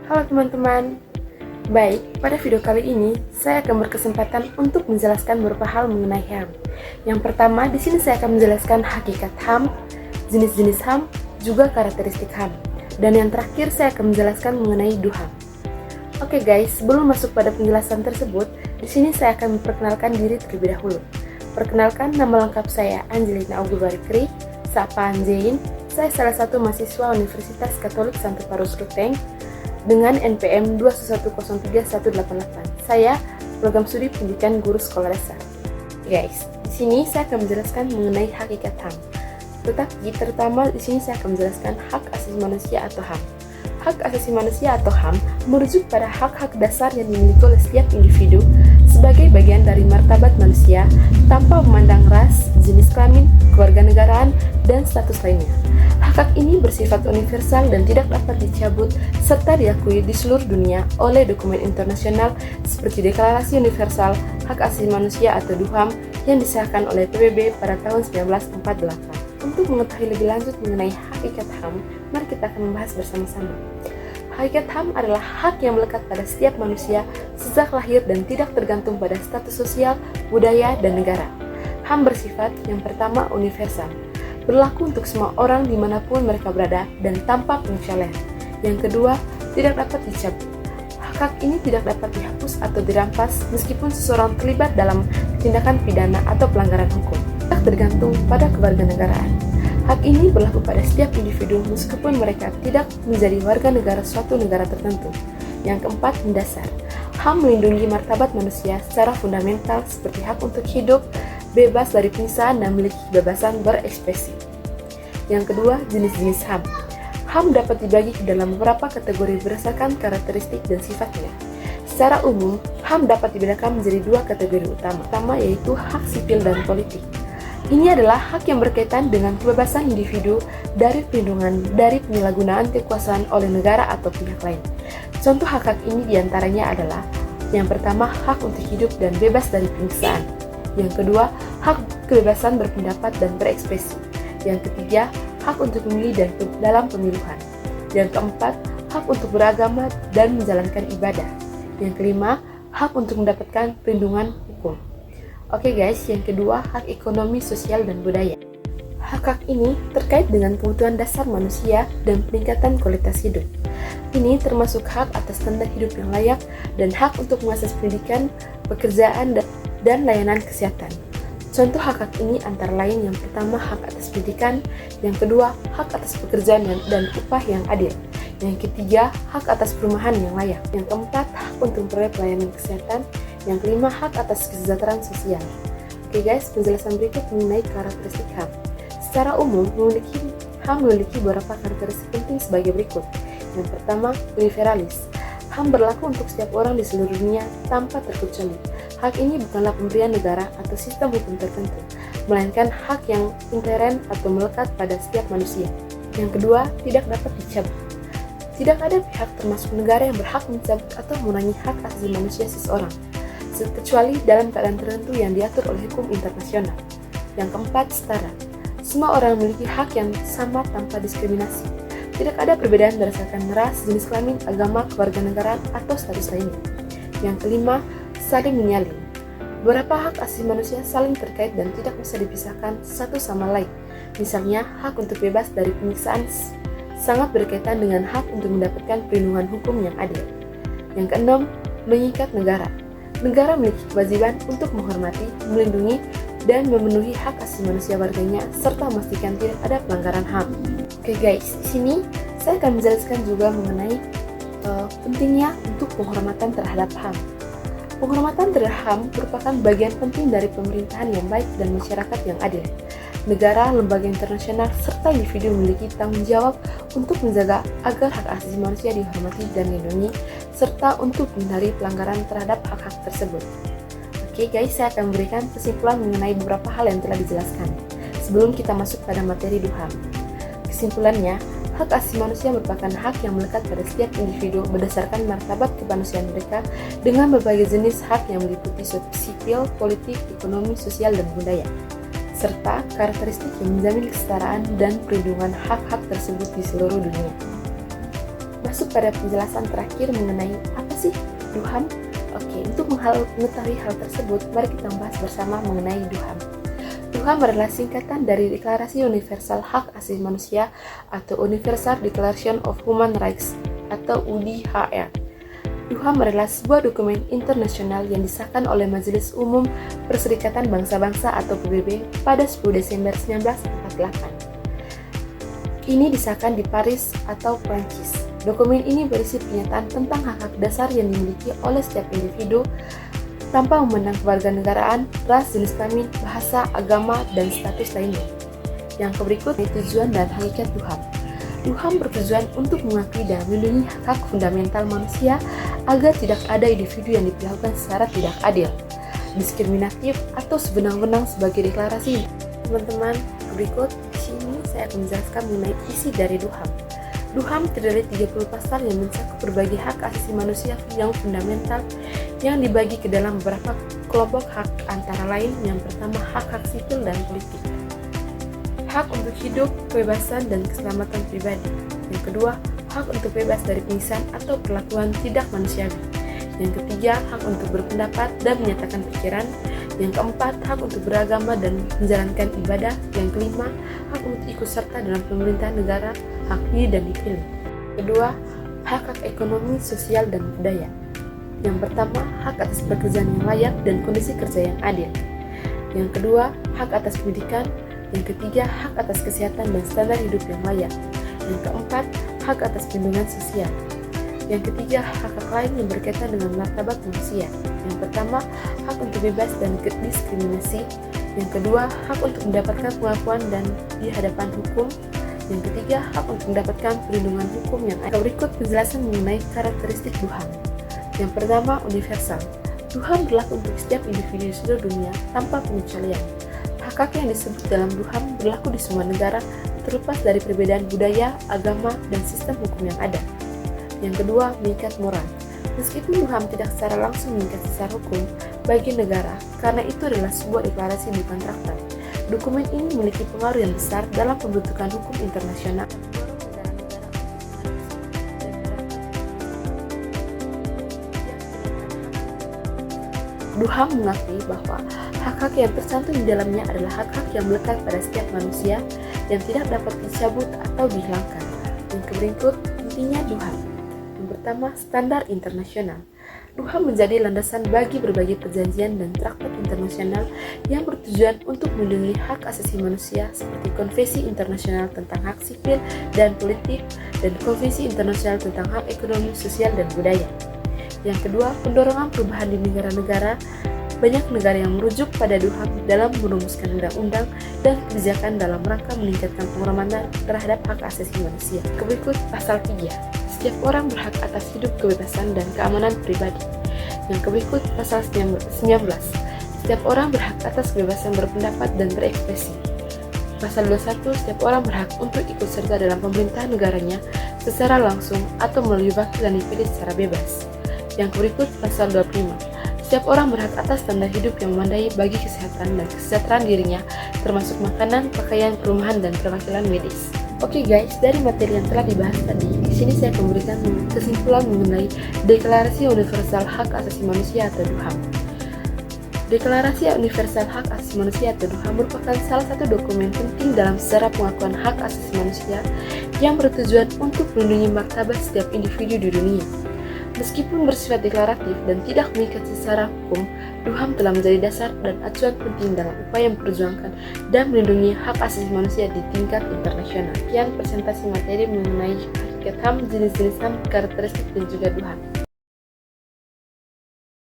Halo teman-teman. Baik, pada video kali ini saya akan berkesempatan untuk menjelaskan beberapa hal mengenai HAM. Yang pertama, di sini saya akan menjelaskan hakikat HAM, jenis-jenis HAM, juga karakteristik HAM. Dan yang terakhir saya akan menjelaskan mengenai DUHAM. Oke guys, sebelum masuk pada penjelasan tersebut, di sini saya akan memperkenalkan diri terlebih dahulu. Perkenalkan, nama lengkap saya Angelina Augurbarikri, sapaan Zain. Saya salah satu mahasiswa Universitas Katolik Santo Parus Ruteng dengan NPM 21103-188. Saya program studi pendidikan guru sekolah dasar. Guys, di sini saya akan menjelaskan mengenai hakikat HAM. Tetapi terutama di sini saya akan menjelaskan hak asasi manusia atau HAM. Hak asasi manusia atau HAM merujuk pada hak-hak dasar yang dimiliki oleh setiap individu sebagai bagian dari martabat manusia tanpa memandang ras, jenis kelamin, kewarganegaraan, dan status lainnya. Hak-hak ini bersifat universal dan tidak dapat dicabut serta diakui di seluruh dunia oleh dokumen internasional seperti Deklarasi Universal Hak Asasi Manusia atau DUHAM yang disahkan oleh PBB pada tahun 1948. Untuk mengetahui lebih lanjut mengenai hakikat HAM, mari kita akan membahas bersama-sama. Hakikat HAM adalah hak yang melekat pada setiap manusia sejak lahir dan tidak tergantung pada status sosial, budaya, dan negara. HAM bersifat yang pertama universal, berlaku untuk semua orang dimanapun mereka berada dan tanpa pengecualian. Yang kedua, tidak dapat dicabut. Hak ini tidak dapat dihapus atau dirampas meskipun seseorang terlibat dalam tindakan pidana atau pelanggaran hukum. Tidak tergantung pada kewarganegaraan. Hak ini berlaku pada setiap individu meskipun mereka tidak menjadi warga negara suatu negara tertentu. Yang keempat, mendasar. HAM melindungi martabat manusia secara fundamental seperti hak untuk hidup, bebas dari penyiksaan dan memiliki kebebasan berekspresi. Yang kedua, jenis-jenis HAM. HAM dapat dibagi ke dalam beberapa kategori berdasarkan karakteristik dan sifatnya. Secara umum, HAM dapat dibedakan menjadi dua kategori utama. Pertama yaitu hak sipil dan politik. Ini adalah hak yang berkaitan dengan kebebasan individu dari perlindungan dari penyalahgunaan kekuasaan oleh negara atau pihak lain. Contoh hak-hak ini diantaranya adalah: yang pertama, hak untuk hidup dan bebas dari penyiksaan. Yang kedua, hak kebebasan berpendapat dan berekspresi. Yang ketiga, hak untuk memilih dalam pemilihan. Yang keempat, hak untuk beragama dan menjalankan ibadah. Yang kelima, hak untuk mendapatkan perlindungan hukum. Oke guys, yang kedua, hak ekonomi, sosial, dan budaya. Hak-hak ini terkait dengan kebutuhan dasar manusia dan peningkatan kualitas hidup. Ini termasuk hak atas standar hidup yang layak dan hak untuk mengakses pendidikan, pekerjaan, dan layanan kesehatan. Contoh hak-hak ini antara lain: yang pertama, hak atas pendidikan; yang kedua, hak atas pekerjaan dan upah yang adil; yang ketiga, hak atas perumahan yang layak; yang keempat, hak untuk memperoleh pelayanan kesehatan; yang kelima, hak atas kesejahteraan sosial. Oke guys, penjelasan berikut mengenai karakteristik HAM. Secara umum, HAM memiliki beberapa karakteristik penting sebagai berikut. Yang pertama, univeralis. HAM berlaku untuk setiap orang di seluruh dunia tanpa terkecuali. Hak ini bukanlah pemberian negara atau sistem hukum tertentu, melainkan hak yang intern atau melekat pada setiap manusia. Yang kedua, tidak dapat dicabut. Tidak ada pihak termasuk negara yang berhak mencabut atau mengurangi hak asasi manusia seseorang, kecuali dalam keadaan tertentu yang diatur oleh hukum internasional. Yang keempat, setara. Semua orang memiliki hak yang sama tanpa diskriminasi. Tidak ada perbedaan berdasarkan ras, jenis kelamin, agama, kewarganegaraan, atau status lainnya. Yang kelima, saling menyalin. Beberapa hak asasi manusia saling terkait dan tidak bisa dipisahkan satu sama lain. Misalnya, hak untuk bebas dari penyiksaan sangat berkaitan dengan hak untuk mendapatkan perlindungan hukum yang adil. Yang keenam, mengikat negara. Negara memiliki kewajiban untuk menghormati, melindungi, dan memenuhi hak asasi manusia warganya serta memastikan tidak ada pelanggaran HAM. Oke guys, di sini saya akan menjelaskan juga mengenai pentingnya untuk penghormatan terhadap HAM. Penghormatan terhadap HAM merupakan bagian penting dari pemerintahan yang baik dan masyarakat yang adil. Negara, lembaga internasional, serta individu memiliki tanggung jawab untuk menjaga agar hak asasi manusia dihormati dan dilindungi, serta untuk menghindari pelanggaran terhadap hak-hak tersebut. Oke guys, saya akan memberikan kesimpulan mengenai beberapa hal yang telah dijelaskan sebelum kita masuk pada materi DUHAM. Kesimpulannya, hak asasi manusia merupakan hak yang melekat pada setiap individu berdasarkan martabat kemanusiaan mereka dengan berbagai jenis hak yang meliputi sipil, politik, ekonomi, sosial, dan budaya, serta karakteristik yang menjamin kesetaraan dan perlindungan hak-hak tersebut di seluruh dunia. Masuk pada penjelasan terakhir mengenai apa sih itu HAM. Oke, untuk mengetahui hal tersebut, mari kita membahas bersama mengenai DUHAM. DUHAM adalah singkatan dari Deklarasi Universal Hak Asasi Manusia atau Universal Declaration of Human Rights atau UDHR. DUHAM adalah sebuah dokumen internasional yang disahkan oleh Majelis Umum Perserikatan Bangsa-Bangsa atau PBB pada 10 Desember 1948. Ini disahkan di Paris atau Prancis. Dokumen ini berisi pernyataan tentang hak-hak dasar yang dimiliki oleh setiap individu tanpa memandang kewarganegaraan, ras, jenis kelamin, bahasa, agama, dan status lainnya. Yang berikut tujuan dan hakikat DUHAM. DUHAM bertujuan untuk mengakui dan melindungi hak fundamental manusia agar tidak ada individu yang diperlakukan secara tidak adil, diskriminatif, atau sewenang-wenang sebagai deklarasi. Teman-teman, berikut di sini saya akan menjelaskan mengenai isi dari DUHAM. DUHAM terdiri dari 30 pasal yang mencakup berbagai hak asasi manusia yang fundamental yang dibagi ke dalam beberapa kelompok hak, antara lain yang pertama hak-hak sipil dan politik, hak untuk hidup, kebebasan, dan keselamatan pribadi. Yang kedua, hak untuk bebas dari penyiksaan atau perlakuan tidak manusiawi. Yang ketiga, hak untuk berpendapat dan menyatakan pikiran. Yang keempat, hak untuk beragama dan menjalankan ibadah. Yang kelima, hak untuk ikut serta dalam pemerintahan negara, hak pilih dan dipilih. Kedua, hak-hak ekonomi, sosial, dan budaya. Yang pertama, hak atas pekerjaan yang layak dan kondisi kerja yang adil. Yang kedua, hak atas pendidikan. Yang ketiga, hak atas kesehatan dan standar hidup yang layak. Yang keempat, hak atas perlindungan sosial. Yang ketiga, hak-hak lain yang berkaitan dengan martabat manusia. Yang pertama, hak untuk bebas dan diskriminasi. Yang kedua, hak untuk mendapatkan pengakuan dan di hadapan hukum. Yang ketiga, hak untuk mendapatkan perlindungan hukum yang ada. Berikut penjelasan mengenai karakteristik DUHAM. Yang pertama, universal. DUHAM berlaku untuk setiap individu di seluruh dunia tanpa pengecualian. Hak-hak yang disebut dalam DUHAM berlaku di semua negara terlepas dari perbedaan budaya, agama, dan sistem hukum yang ada. Yang kedua, mengikat moral. Meskipun DUHAM tidak secara langsung mengikat secara hukum bagi negara, karena itu adalah sebuah deklarasi bukan traktat. Dokumen ini memiliki pengaruh yang besar dalam pembentukan hukum internasional. DUHAM mengakui bahwa hak-hak yang tercantum di dalamnya adalah hak-hak yang melekat pada setiap manusia yang tidak dapat dicabut atau dihilangkan. Yang berikut intinya DUHAM. Yang pertama, standar internasional. DUHAM menjadi landasan bagi berbagai perjanjian dan traktat internasional yang bertujuan untuk melindungi hak asasi manusia seperti Konvensi Internasional tentang Hak Sipil dan Politik dan Konvensi Internasional tentang Hak Ekonomi, Sosial, dan Budaya. Yang kedua, pendorongan perubahan di negara-negara. Banyak negara yang merujuk pada DUHAM dalam merumuskan undang-undang dan kebijakan dalam rangka meningkatkan penghormatan terhadap hak asasi manusia. Berikut pasal 3. Setiap orang berhak atas hidup, kebebasan, dan keamanan pribadi. Yang berikut pasal 19. Setiap orang berhak atas kebebasan berpendapat dan berekspresi. Pasal 21. Setiap orang berhak untuk ikut serta dalam pemerintahan negaranya secara langsung atau melalui wakil yang dipilih secara bebas. Yang berikut pasal 25. Setiap orang berhak atas standar hidup yang memadai bagi kesehatan dan kesejahteraan dirinya, termasuk makanan, pakaian, perumahan, dan perwakilan medis. Oke guys, dari materi yang telah dibahas tadi, di sini saya memberikan kesimpulan mengenai Deklarasi Universal Hak Asasi Manusia atau DUHAM. Deklarasi Universal Hak Asasi Manusia atau DUHAM merupakan salah satu dokumen penting dalam sejarah pengakuan hak asasi manusia yang bertujuan untuk melindungi martabat setiap individu di dunia. Meskipun bersifat deklaratif dan tidak mengikat secara hukum, DUHAM telah menjadi dasar dan acuan penting dalam upaya memperjuangkan dan melindungi hak asasi manusia di tingkat internasional. Sekian presentasi materi mengenai hakikat HAM, jenis-jenis HAM, karakteristik, dan juga DUHAM.